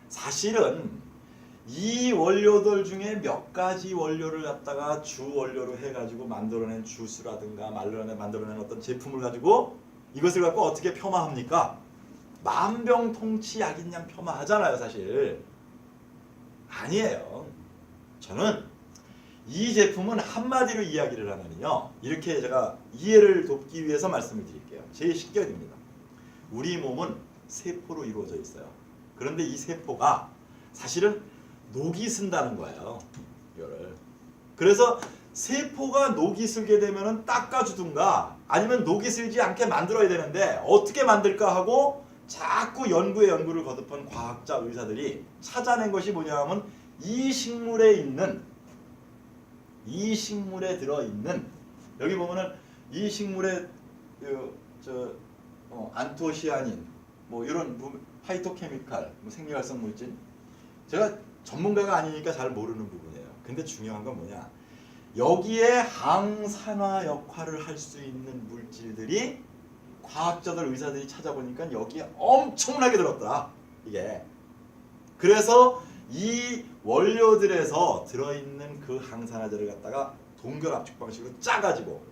사실은 이 원료들 중에 몇 가지 원료를 갖다가 주 원료로 해가지고 만들어낸 주스라든가 만들어낸 어떤 제품을 가지고 이것을 갖고 어떻게 폄하합니까? 만병통치 약인양 폄하하잖아요 사실. 아니에요. 저는 이 제품은 한마디로 이야기를 하면요 이렇게 제가 이해를 돕기 위해서 말씀을 드릴게요. 제일 쉽게 됩니다. 우리 몸은 세포로 이루어져 있어요. 그런데 이 세포가 사실은 녹이 쓴다는 거예요. 이거를. 그래서 세포가 녹이 슬게 되면은 닦아주든가 아니면 녹이 슬지 않게 만들어야 되는데 어떻게 만들까 하고 자꾸 연구를 거듭한 과학자 의사들이 찾아낸 것이 뭐냐 하면 이 식물에 들어있는 여기 보면은 이 식물에 안토시아닌 뭐 이런 파이토케미칼 생리활성 물질 제가 전문가가 아니니까 잘 모르는 부분이에요. 근데 중요한 건 뭐냐? 여기에 항산화 역할을 할 수 있는 물질들이 과학자들 의사들이 찾아보니까 여기에 엄청나게 들었다. 이게. 그래서 이 원료들에서 들어있는 그 항산화제를 갖다가 동결 압축 방식으로 짜가지고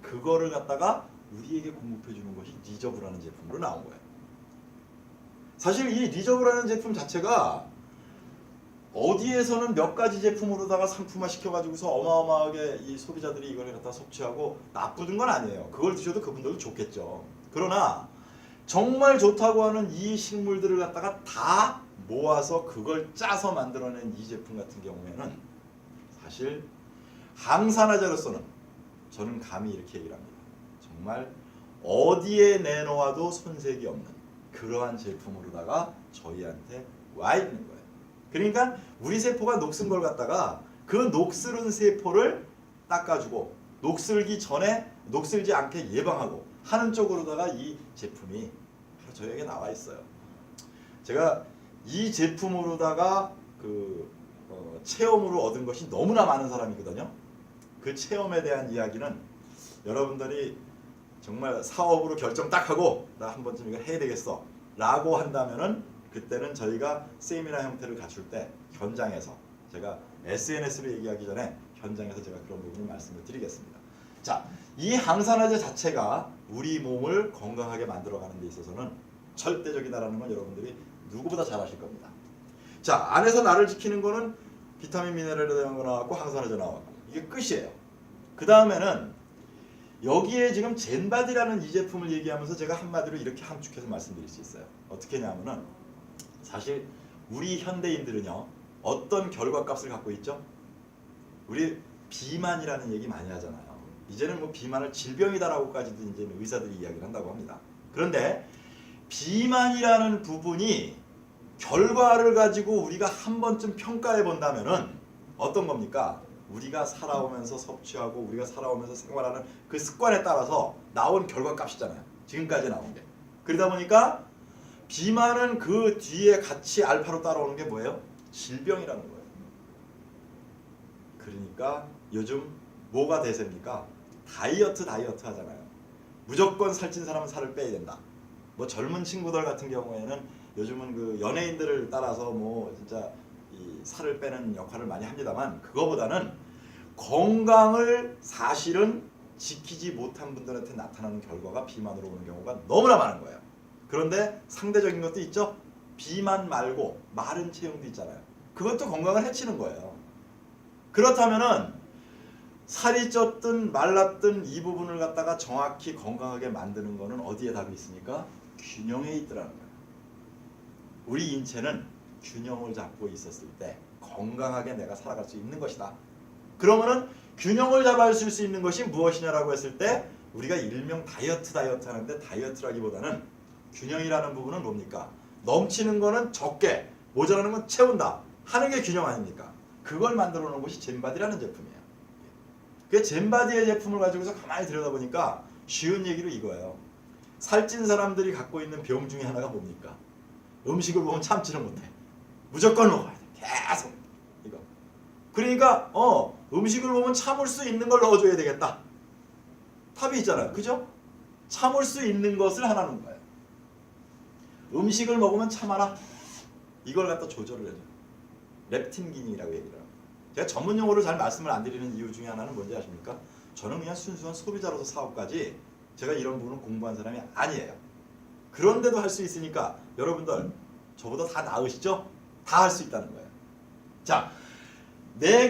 그거를 갖다가 우리에게 공급해 주는 것이 리저브라는 제품으로 나온 거예요. 사실 이 리저브라는 제품 자체가 어디에서는 몇 가지 제품으로다가 상품화 시켜가지고서 어마어마하게 이 소비자들이 이걸 갖다 섭취하고 나쁘든 건 아니에요. 그걸 드셔도 그분들도 좋겠죠. 그러나 정말 좋다고 하는 이 식물들을 갖다가 다 모아서 그걸 짜서 만들어낸 이 제품 같은 경우에는 사실 항산화제로서는 저는 감히 이렇게 얘기를 합니다. 정말 어디에 내놓아도 손색이 없는 그러한 제품으로다가 저희한테 와 있는 거예요. 그러니까 우리 세포가 녹슨 걸 갖다가 그 녹슬은 세포를 닦아주고 녹슬지 않게 예방하고 하는 쪽으로다가 이 제품이 바로 저에게 나와 있어요. 제가 이 제품으로다가 체험으로 얻은 것이 너무나 많은 사람이거든요. 그 체험에 대한 이야기는 여러분들이 정말 사업으로 결정 딱 하고 나 한 번쯤 이걸 해야 되겠어 라고 한다면은 그때는 저희가 세미나 형태를 갖출 때 현장에서 제가 SNS로 얘기하기 전에 현장에서 제가 그런 부분을 말씀을 드리겠습니다. 자, 이 항산화제 자체가 우리 몸을 건강하게 만들어가는 데 있어서는 절대적이다라는 건 여러분들이 누구보다 잘 아실 겁니다. 자, 안에서 나를 지키는 거는 비타민 미네랄에 대한 거 나왔고 항산화제 나왔고 이게 끝이에요. 그 다음에는 여기에 지금 젠바디라는 이 제품을 얘기하면서 제가 한마디로 이렇게 함축해서 말씀드릴 수 있어요. 어떻게 하냐면은 사실 우리 현대인들은요 어떤 결과값을 갖고 있죠? 우리 비만이라는 얘기 많이 하잖아요. 이제는 뭐 비만을 질병이다라고까지도 이제 의사들이 이야기를 한다고 합니다. 그런데 비만이라는 부분이 결과를 가지고 우리가 한 번쯤 평가해 본다면은 어떤 겁니까? 우리가 살아오면서 섭취하고 우리가 살아오면서 생활하는 그 습관에 따라서 나온 결과값이잖아요. 지금까지 나온 게. 그러다 보니까 비만은 그 뒤에 같이 알파로 따라오는 게 뭐예요? 질병이라는 거예요. 그러니까 요즘 뭐가 대세입니까? 다이어트 하잖아요. 무조건 살찐 사람은 살을 빼야 된다. 뭐 젊은 친구들 같은 경우에는 요즘은 그 연예인들을 따라서 뭐 진짜 이 살을 빼는 역할을 많이 합니다만, 그거보다는 건강을 사실은 지키지 못한 분들한테 나타나는 결과가 비만으로 오는 경우가 너무나 많은 거예요. 그런데 상대적인 것도 있죠. 비만 말고 마른 체형도 있잖아요. 그것도 건강을 해치는 거예요. 그렇다면은 살이 쪘든 말랐든 이 부분을 갖다가 정확히 건강하게 만드는 거는 어디에 답이 있습니까? 균형에 있더라는 거예요. 우리 인체는 균형을 잡고 있었을 때 건강하게 내가 살아갈 수 있는 것이다. 그러면은 균형을 잡을 수 있는 것이 무엇이냐라고 했을 때 우리가 일명 다이어트 하는데, 다이어트라기보다는 균형이라는 부분은 뭡니까? 넘치는 거는 적게, 모자라는 건 채운다 하는 게 균형 아닙니까? 그걸 만들어 놓은 것이 젠바디라는 제품이에요. 그 젠바디의 제품을 가지고서 가만히 들여다보니까 쉬운 얘기로 이거예요. 살찐 사람들이 갖고 있는 병 중에 하나가 뭡니까? 음식을 보면 참지를 못해. 무조건 먹어야 돼. 계속 이거. 그러니까 음식을 보면 참을 수 있는 걸 넣어줘야 되겠다. 답이 있잖아요. 그죠? 참을 수 있는 것을 하나 넣은 거예요. 음식을 먹으면 참아라. 이걸 갖다 조절을 해줘요. 렙틴 기능이라고 얘기를 합니다. 제가 전문 용어를 잘 말씀을 안 드리는 이유 중에 하나는 뭔지 아십니까? 저는 그냥 순수한 소비자로서 사업까지 제가 이런 부분은 공부한 사람이 아니에요. 그런데도 할 수 있으니까 여러분들 저보다 다 나으시죠? 다 할 수 있다는 거예요. 자, 내